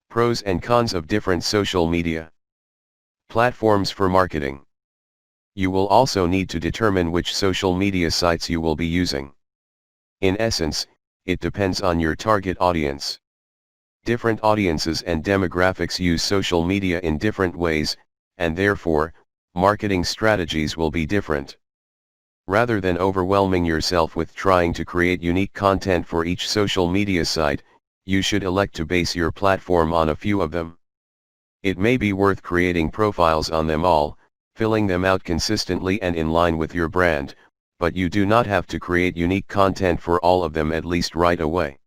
Pros and cons of different social media platforms for marketing. You will also need to determine which social media sites you will be using. In essence, it depends on your target audience. Different audiences and demographics use social media in different ways, and therefore, marketing strategies will be different. Rather than overwhelming yourself with trying to create unique content for each social media site, you should elect to base your platform on a few of them. It may be worth creating profiles on them all, filling them out consistently and in line with your brand, but you do not have to create unique content for all of them at least right away.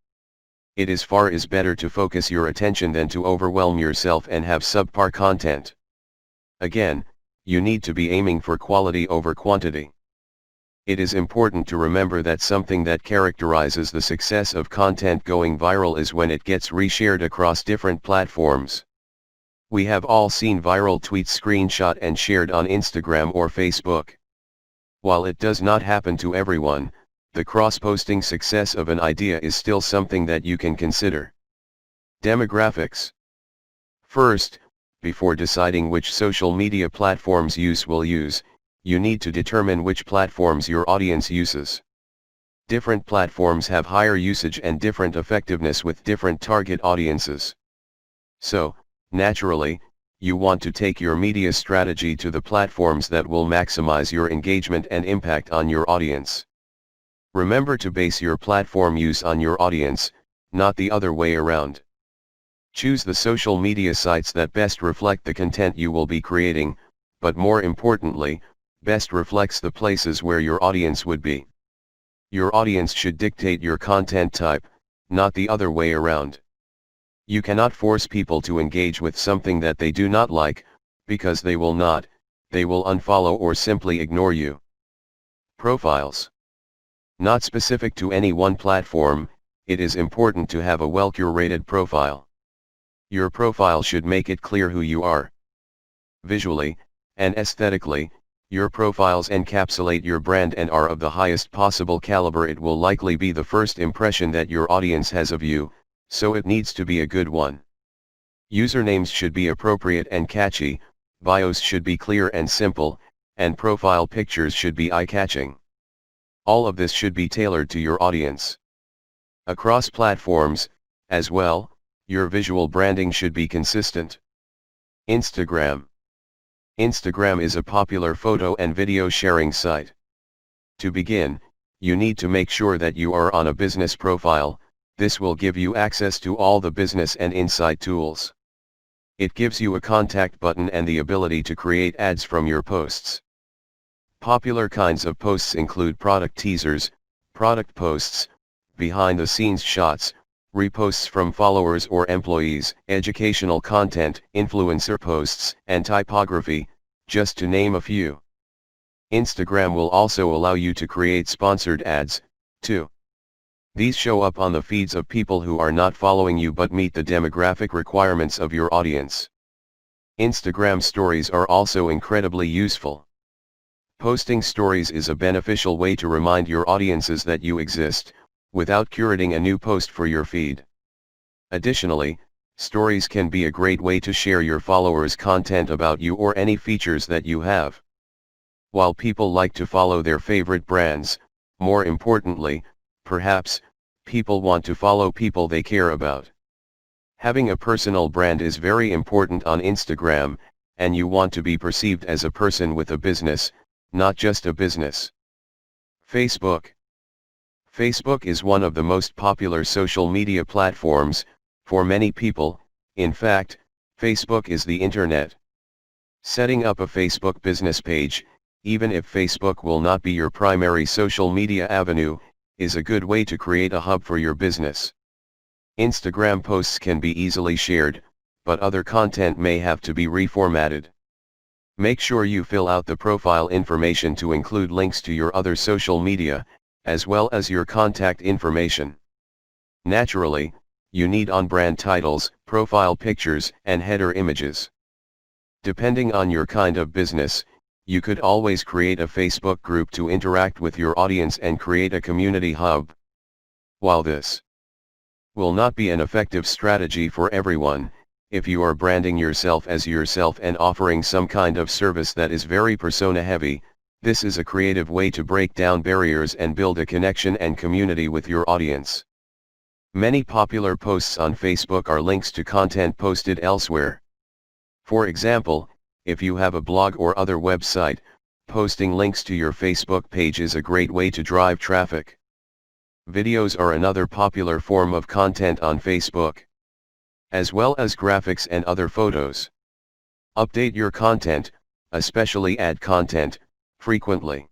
It is far better to focus your attention than to overwhelm yourself and have subpar content. Again, you need to be aiming for quality over quantity. It is important to remember that something that characterizes the success of content going viral is when it gets reshared across different platforms. We have all seen viral tweets screenshot and shared on Instagram or Facebook. While it does not happen to everyone, the cross-posting success of an idea is still something that you can consider. Demographics. First, before deciding which social media platforms you will use, you need to determine which platforms your audience uses. Different platforms have higher usage and different effectiveness with different target audiences. So, naturally, you want to take your media strategy to the platforms that will maximize your engagement and impact on your audience. Remember to base your platform use on your audience, not the other way around. Choose the social media sites that best reflect the content you will be creating, but more importantly, best reflects the places where your audience would be. Your audience should dictate your content type, not the other way around. You cannot force people to engage with something that they do not like, because they will unfollow or simply ignore you. Profiles. Not specific to any one platform, it is important to have a well-curated profile. Your profile should make it clear who you are. Visually, and aesthetically, your profiles encapsulate your brand and are of the highest possible caliber. It will likely be the first impression that your audience has of you, so it needs to be a good one. Usernames should be appropriate and catchy, bios should be clear and simple, and profile pictures should be eye-catching. All of this should be tailored to your audience. Across platforms, as well, your visual branding should be consistent. Instagram. Instagram is a popular photo and video sharing site. To begin, you need to make sure that you are on a business profile. This will give you access to all the business and insight tools. It gives you a contact button and the ability to create ads from your posts. Popular kinds of posts include product teasers, product posts, behind-the-scenes shots, reposts from followers or employees, educational content, influencer posts, and typography, just to name a few. Instagram will also allow you to create sponsored ads, too. These show up on the feeds of people who are not following you but meet the demographic requirements of your audience. Instagram stories are also incredibly useful. Posting stories is a beneficial way to remind your audiences that you exist, without curating a new post for your feed. Additionally, stories can be a great way to share your followers' content about you or any features that you have. While people like to follow their favorite brands, more importantly, perhaps, people want to follow people they care about. Having a personal brand is very important on Instagram, and you want to be perceived as a person with a business, not just a business. Facebook. Facebook is one of the most popular social media platforms. For many people, in fact, Facebook is the internet. Setting up a Facebook business page, even if Facebook will not be your primary social media avenue, is a good way to create a hub for your business. Instagram posts can be easily shared, but other content may have to be reformatted. Make sure you fill out the profile information to include links to your other social media, as well as your contact information. Naturally, you need on-brand titles, profile pictures, and header images. Depending on your kind of business, you could always create a Facebook group to interact with your audience and create a community hub. While this will not be an effective strategy for everyone, If you are branding yourself as yourself and offering some kind of service that is very persona heavy, this is a creative way to break down barriers and build a connection and community with your audience. Many popular posts on Facebook are links to content posted elsewhere. For example, if you have a blog or other website, posting links to your Facebook page is a great way to drive traffic. Videos are another popular form of content on Facebook, as well as graphics and other photos. Update your content, especially ad content, frequently.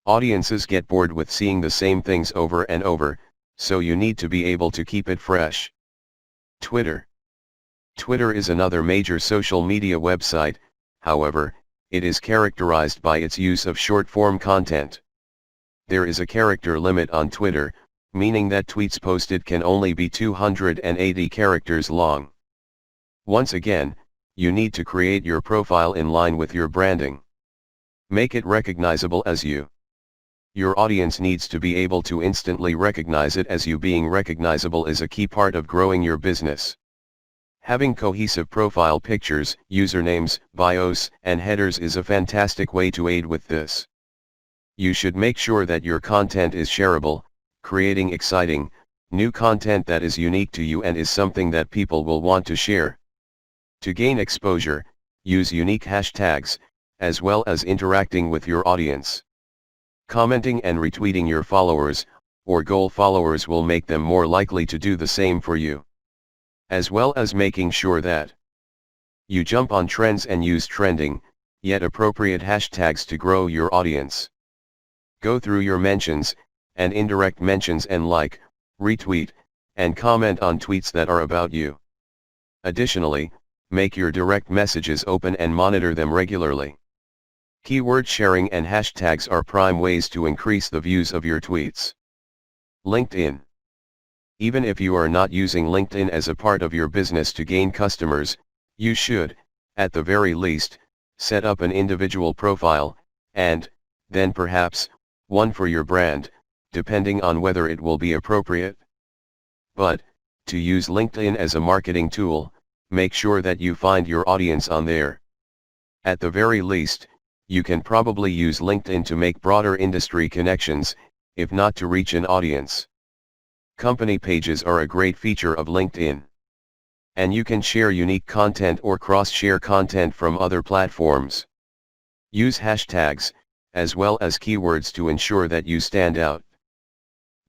Audiences get bored with seeing the same things over and over, so you need to be able to keep it fresh. Twitter. Twitter is another major social media website, however, it is characterized by its use of short-form content. There is a character limit on Twitter, meaning that tweets posted can only be 280 characters long. Once again, you need to create your profile in line with your branding. Make it recognizable as you. Your audience needs to be able to instantly recognize it as you. Being recognizable is a key part of growing your business. Having cohesive profile pictures, usernames, bios, and headers is a fantastic way to aid with this. You should make sure that your content is shareable, creating exciting, new content that is unique to you and is something that people will want to share. To gain exposure, use unique hashtags, as well as interacting with your audience. Commenting and retweeting your followers, or goal followers, will make them more likely to do the same for you. As well as making sure that you jump on trends and use trending, yet appropriate hashtags to grow your audience. Go through your mentions, and indirect mentions and like, retweet, and comment on tweets that are about you. Additionally, make your direct messages open and monitor them regularly. Keyword sharing and hashtags are prime ways to increase the views of your tweets. LinkedIn. Even if you are not using LinkedIn as a part of your business to gain customers, you should, at the very least, set up an individual profile, and, then perhaps, one for your brand, depending on whether it will be appropriate. But, to use LinkedIn as a marketing tool, make sure that you find your audience on there. At the very least, you can probably use LinkedIn to make broader industry connections, if not to reach an audience. Company pages are a great feature of LinkedIn. And you can share unique content or cross-share content from other platforms. Use hashtags, as well as keywords, to ensure that you stand out.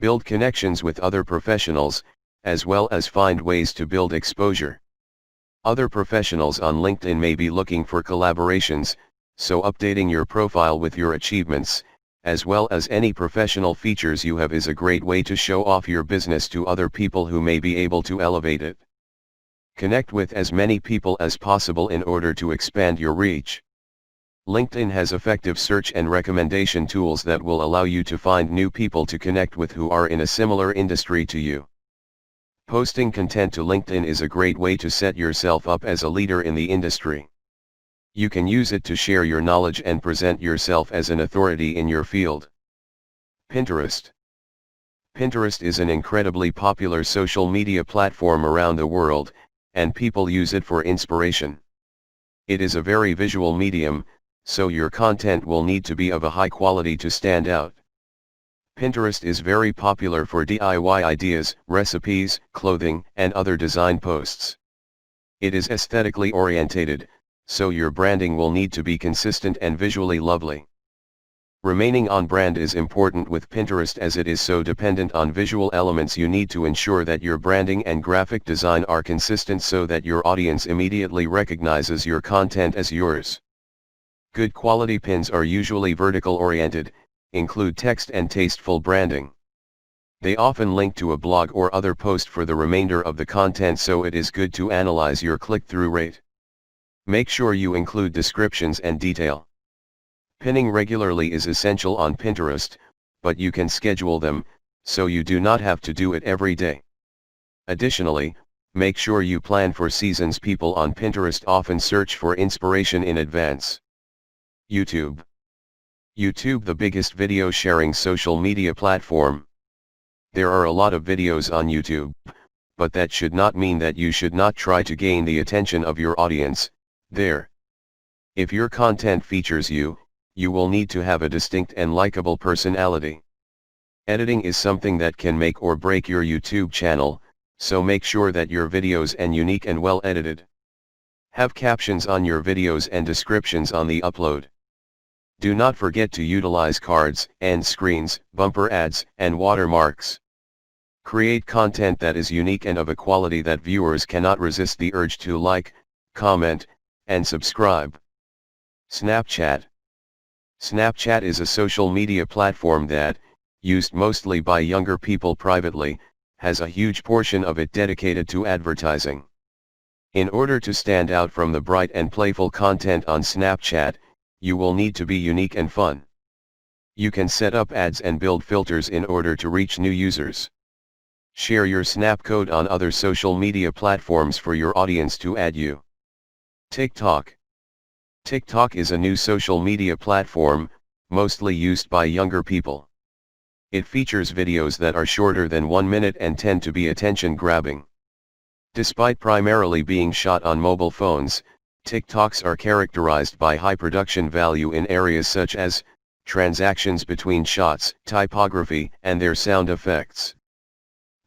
Build connections with other professionals, as well as find ways to build exposure. Other professionals on LinkedIn may be looking for collaborations, so updating your profile with your achievements, as well as any professional features you have, is a great way to show off your business to other people who may be able to elevate it. Connect with as many people as possible in order to expand your reach. LinkedIn has effective search and recommendation tools that will allow you to find new people to connect with who are in a similar industry to you. Posting content to LinkedIn is a great way to set yourself up as a leader in the industry. You can use it to share your knowledge and present yourself as an authority in your field. Pinterest. Pinterest is an incredibly popular social media platform around the world, and people use it for inspiration. It is a very visual medium, so your content will need to be of a high quality to stand out. Pinterest is very popular for DIY ideas, recipes, clothing, and other design posts. It is aesthetically oriented, so your branding will need to be consistent and visually lovely. Remaining on brand is important with Pinterest, as it is so dependent on visual elements. You need to ensure that your branding and graphic design are consistent so that your audience immediately recognizes your content as yours. Good quality pins are usually vertical oriented, include text and tasteful branding. They often link to a blog or other post for the remainder of the content, so it is good to analyze your click-through rate. Make sure you include descriptions and detail. Pinning regularly is essential on Pinterest, but you can schedule them, so you do not have to do it every day. Additionally, make sure you plan for seasons. People on Pinterest often search for inspiration in advance. YouTube. YouTube, the biggest video sharing social media platform. There are a lot of videos on YouTube, but that should not mean that you should not try to gain the attention of your audience there. If your content features you, you will need to have a distinct and likable personality. Editing is something that can make or break your YouTube channel, so make sure that your videos are unique and well edited. Have captions on your videos and descriptions on the upload. Do not forget to utilize cards, end screens, bumper ads, and watermarks. Create content that is unique and of a quality that viewers cannot resist the urge to like, comment, and subscribe. Snapchat. Snapchat is a social media platform that, used mostly by younger people privately, has a huge portion of it dedicated to advertising. In order to stand out from the bright and playful content on Snapchat, you will need to be unique and fun. You can set up ads and build filters in order to reach new users. Share your Snap code on other social media platforms for your audience to add you. TikTok. TikTok is a new social media platform, mostly used by younger people. It features videos that are shorter than 1 minute and tend to be attention-grabbing. Despite primarily being shot on mobile phones, TikToks are characterized by high production value in areas such as transactions between shots, typography, and their sound effects.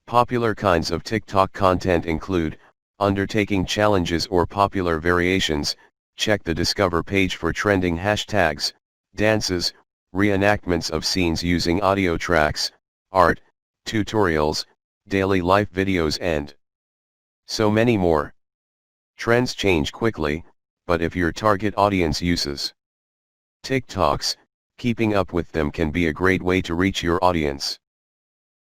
Popular kinds of TikTok content include undertaking challenges or popular variations. Check the Discover page for trending hashtags, dances, reenactments of scenes using audio tracks, art, tutorials, daily life videos, and so many more. Trends change quickly, but if your target audience uses TikToks, keeping up with them can be a great way to reach your audience.